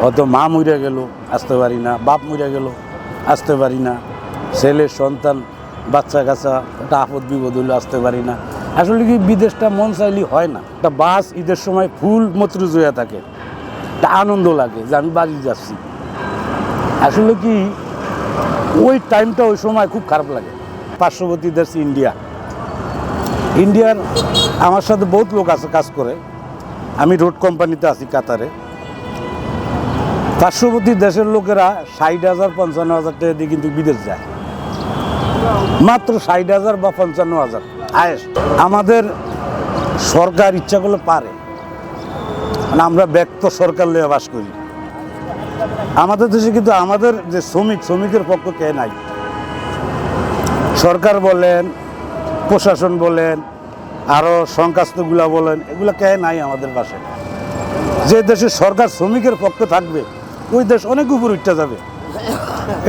হয়তো মা মরে গেল, আসতে পারি না, বাপ মরে গেল, আসতে পারি না, ছেলের সন্তান বাচ্চা কাচ্চা একটা আপদ বিপদ হলে আসতে পারি না। আসলে কি বিদেশটা মন চাইলে হয় না। একটা বাস ঈদের সময় ফুল মতরুজ হয়ে থাকে, একটা আনন্দ লাগে যে আমি বাড়ি যাচ্ছি। আসলে কি ওই টাইমটা ওই সময় খুব খারাপ লাগে। পার্শ্ববর্তী দেশ ইন্ডিয়ার আমার সাথে বহুত লোক আছে কাজ করে। আমি রোড কোম্পানিতে আছি কাতারে। পার্শ্ববর্তী দেশের লোকেরা 60,000 55,000 টাকা দিয়ে কিন্তু বিদেশ যায়, মাত্র 60,000 বা 55,000 হায়েস্ট। আমাদের সরকার ইচ্ছা করলে পারে, মানে আমরা ব্যক্ত সরকার লয়ে বাস করি। আমাদের দেশে কিন্তু আমাদের যে শ্রমিকের পক্ষ কে নাই। সরকার বলেন, প্রশাসন বলেন, আরও সংখ্যাস্তগুলা বলেন, এগুলো কে নাই আমাদের পাশে। যে দেশে সরকার শ্রমিকের পক্ষে থাকবে ওই দেশ অনেক উপর উঠতে যাবে।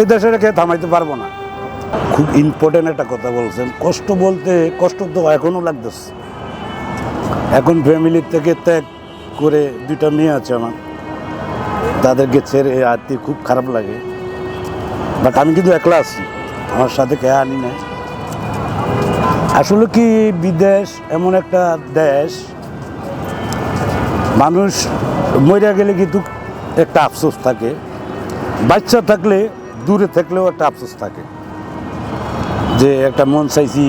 এই দেশের কে থামাইতে পারবো না। খুব ইম্পর্টেন্ট একটা কথা বলছেন। কষ্ট বলতে কষ্ট তো এখনও লাগতেছে। এখন ফ্যামিলির থেকে ত্যাগ করে 2টা মেয়ে আছে আমার, তাদেরকে ছেড়ে আনতে খুব খারাপ লাগে। বাট আমি কিন্তু একলা আছি, আমার সাথে কে আনি না। আসলে কি বিদেশ এমন একটা দেশ, মানুষ মরে গেলে কিন্তু একটা আফসোস থাকে, বাচ্চা থাকলে দূরে থাকলেও একটা আফসোস থাকে যে একটা মন চাইছি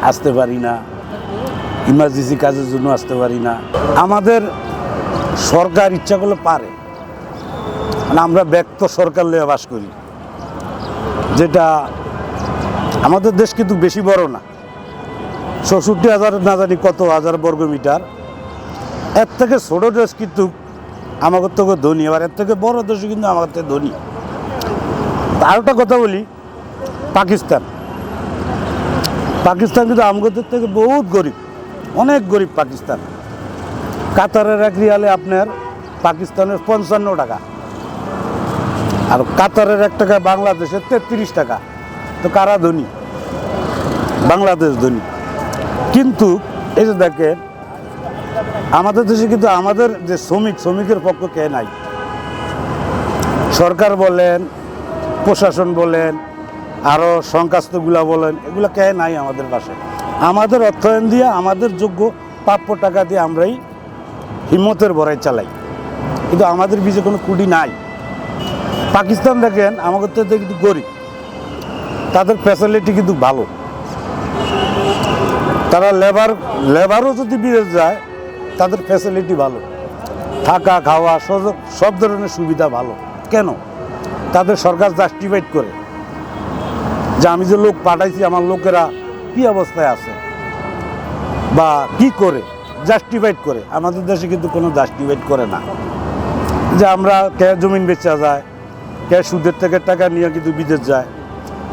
আসতে পারি না, ইমার্জেন্সি কাজের জন্য আসতে পারি না। আমাদের সরকার ইচ্ছা করলে পারে, মানে আমরা ব্যক্ত সরকার লয়ে বাস করি। যেটা আমাদের দেশ কিন্তু বেশি বড় না, 66,000 না জানি কত হাজার বর্গমিটার। এর থেকে ছোটো দেশ কিন্তু আমাদের থেকে ধনী, আবার এর থেকে বড় দেশও কিন্তু আমাদের থেকে ধনী। আরেকটা কথা বলি, পাকিস্তান কিন্তু আমাদের থেকে বহুত গরিব, অনেক গরিব পাকিস্তান। কাতারের 1 রিয়ালে আপনার পাকিস্তানের 55 টাকা, আর কাতারের 1 টাকা বাংলাদেশের 33 টাকা। তো কারা ধনী? বাংলাদেশ ধনী। কিন্তু এই যে দেখেন আমাদের দেশে কিন্তু আমাদের যে শ্রমিকের পক্ষ কে নাই। সরকার বলেন, প্রশাসন বলেন, আরও সংখ্যাস্তগুলা বলেন, এগুলো কে নাই আমাদের পাশে। আমাদের অর্থায়ন দিয়ে, আমাদের যোগ্য প্রাপ্য টাকা দিয়ে আমরাই হিম্মতের বড়াই চালাই, কিন্তু আমাদের বিজে কোনো কুডি নাই। পাকিস্তান দেখেন আমাদের থেকে কিন্তু গরিব, তাদের ফ্যাসিলিটি কিন্তু ভালো। তারা লেবারও যদি বিদেশ যায় তাদের ফ্যাসিলিটি ভালো, থাকা খাওয়া সব ধরনের সুবিধা ভালো। কেন? তাদের সরকার জাস্টিফাইড করে যে আমি যে লোক পাঠাইছি আমার লোকেরা কি অবস্থায় আছে বা কি করে, জাস্টিফাইড করে। আমাদের দেশে কিন্তু কোনো জাস্টিফাইড করে না, যে আমরা কে জমিন বেচা যায়, কে সুদের থেকে টাকা নিয়ে কিন্তু বিদেশ যায়,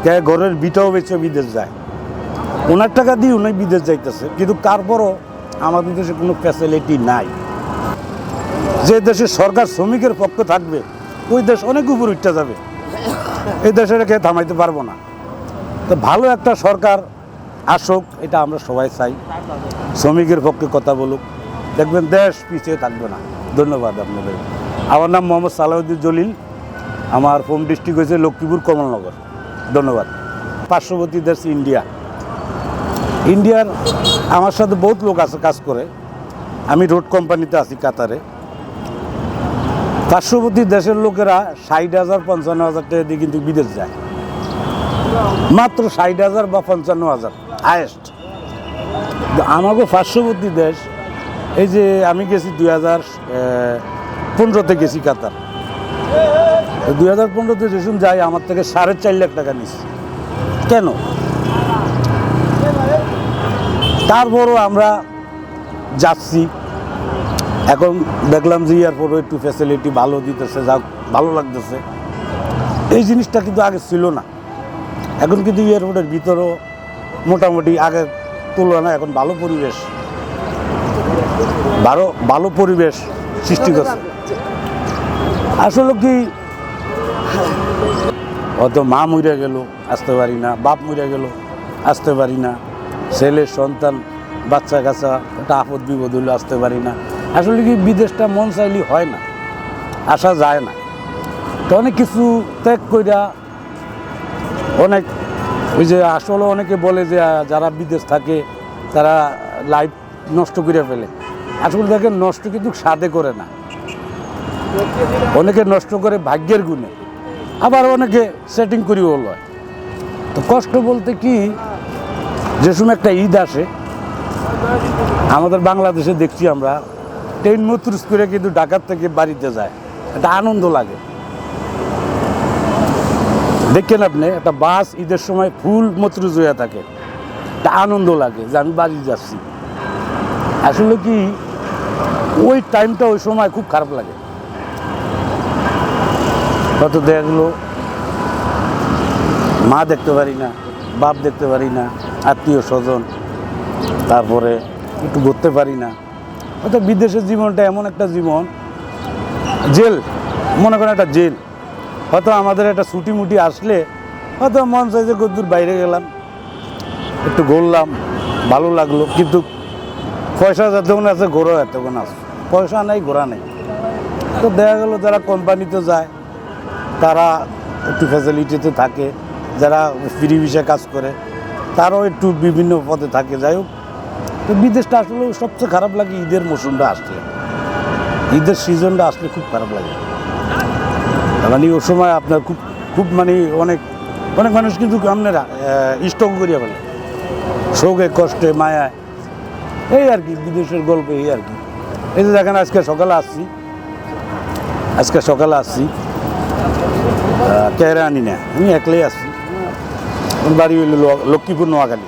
কে ঘরের বিটাও বেচে বিদেশ যায়। ওনার টাকা দিয়ে উনি বিদেশ যাইতেছে, কিন্তু তারপরও আমাদের দেশে কোনো ফ্যাসিলিটি নাই। যে দেশে সরকার শ্রমিকের পক্ষে থাকবে ওই দেশ অনেক উপর উঠতে যাবে। এই দেশের কে থামাইতে পারবো না। তো ভালো একটা সরকার আসুক, এটা আমরা সবাই চাই। শ্রমিকের পক্ষে কথা বলুক, দেখবেন দেশ পিছিয়ে থাকবে না। ধন্যবাদ আপনাদের। আমার নাম মোহাম্মদ সালাউদ্দিন জলিল, আমার হোম ডিস্ট্রিক্ট হয়েছে লক্ষ্মীপুর কমলনগর। ধন্যবাদ। পার্শ্ববর্তী দেশ ইন্ডিয়ার আমার সাথে বহুত লোক আছে কাজ করে। আমি রোড কোম্পানিতে আছি কাতারে। পার্শ্ববর্তী দেশের লোকেরা 60,000 55,000 টাকা দিয়ে কিন্তু বিদেশ যায়, মাত্র 60,000 বা 55,000 হায়েস্ট। আমাকে পার্শ্ববর্তী দেশ, এই যে আমি গেছি 2015-তে গেছি কাতার। 2015-তে যেসব যাই আমার থেকে 4.5 লাখ টাকা নিচ্ছে। কেন? তারপরও আমরা যাচ্ছি। এখন দেখলাম যে এয়ারপোর্টও একটু ফ্যাসিলিটি ভালো দিতেছে, যা ভালো লাগতেছে। এই জিনিসটা কিন্তু আগে ছিল না। এখন কিন্তু এয়ারপোর্টের ভিতরেও মোটামুটি আগের তুলনায় এখন ভালো পরিবেশ সৃষ্টি করছে। আসলে কি হয়তো মা মরে গেল, আসতে পারি না, বাপ মরে গেল, আসতে পারি না, ছেলের সন্তান বাচ্চা কাচ্চা একটা আপদ বিপদ হলে আসতে পারি না। আসলে কি বিদেশটা মন চাইলে হয় না, আসা যায় না। তো অনেক কিছু ত্যাগ কইরা অনেক ওই যে আসলে অনেকে বলে যে যারা বিদেশ থাকে তারা লাইফ নষ্ট করে ফেলে। আসলে দেখেন নষ্ট কিন্তু স্বাদে করে না, অনেকে নষ্ট করে ভাগ্যের গুণে, আবার অনেকে সেটিং করিও লয়। তো কষ্ট বলতে কি, যে সময় একটা ঈদ আসে আমাদের বাংলাদেশে দেখছি আমরা ট্রেন মতুরস করে কিন্তু ঢাকার থেকে বাড়িতে যায়, একটা আনন্দ লাগে। দেখেন আপনি একটা বাস ঈদের সময় ফুল মতরুজ হয়ে থাকে, একটা আনন্দ লাগে যে আমি বাড়ি যাচ্ছি। আসলে কি ওই টাইমটা ওই সময় খুব খারাপ লাগে। হয়তো দেখা গেলো মা দেখতে পারি না, বাপ দেখতে পারি না, আত্মীয় স্বজন, তারপরে একটু ঘুরতে পারি না। হয়তো বিদেশের জীবনটা এমন একটা জীবন, জেল মনে করেন একটা জেল। হয়তো আমাদের একটা ছুটি মুটি আসলে হয়তো মন চাইছে কতদূর বাইরে গেলাম, একটু ঘুরলাম, ভালো লাগলো, কিন্তু পয়সা যতক্ষণ আছে ঘোরা এতক্ষণ আছে, পয়সা নেই ঘোরা নেই। তো দেখা গেলো যারা কোম্পানিতে যায় তারা একটু ফ্যাসিলিটিতে থাকে, যারা ফ্রি ভিসায় কাজ করে তারাও একটু বিভিন্ন পদে থাকে। যাই হোক, তো বিদেশটা আসলে সবচেয়ে খারাপ লাগে ঈদের মৌসুমটা আসলে, ঈদের সিজনটা আসলে খুব খারাপ লাগে। মানে ওই সময় আপনার খুব খুব মানে অনেক অনেক মানুষ কিন্তু আপনারা স্টক করিয়া ফেলে, শোকে কষ্টে মায়ায়, এই আর কি বিদেশের গল্প, এই আর কি। এই যে দেখেন আজকে সকালে আসছি কেরা আনি না, আমি একলাই আসছি, বাড়ি হইল লক্ষ্মীপুর নোয়াখালী।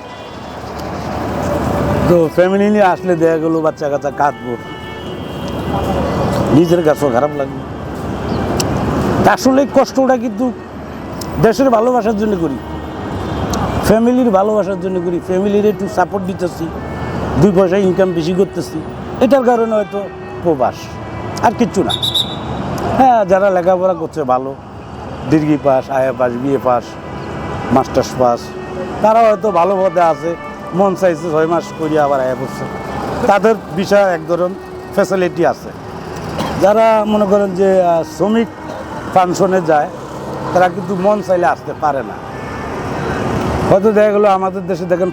তো ফ্যামিলি নিয়ে আসলে দেখা গেলো বাচ্চা কাচ্চা কাঁদবো, নিজের কাছেও খারাপ লাগবে। আসলে কষ্টটা কিন্তু দেশের ভালোবাসার জন্য করি, ফ্যামিলির ভালোবাসার জন্য করি, ফ্যামিলির একটু সাপোর্ট দিতেছি, 2 পয়সা ইনকাম বেশি করতেছি, এটার কারণে হয়তো প্রবাস, আর কিচ্ছু না। হ্যাঁ, যারা লেখাপড়া করছে ভালো, ডিগ্রি পাস, আয়া pass, BA pass, masters pass, তারা হয়তো ভালো পদে আছে, মন চাইছে 6 মাস করিয়া আবার আয়া করছে, তাদের বিষয়ে এক ধরনের ফ্যাসিলিটি আছে। যারা মনে করেন যে শ্রমিক ফাংশনে যায় তারা কিন্তু মন চাইলে আসতে পারে না। হয়তো দেখা গেলো আমাদের দেশে দেখেন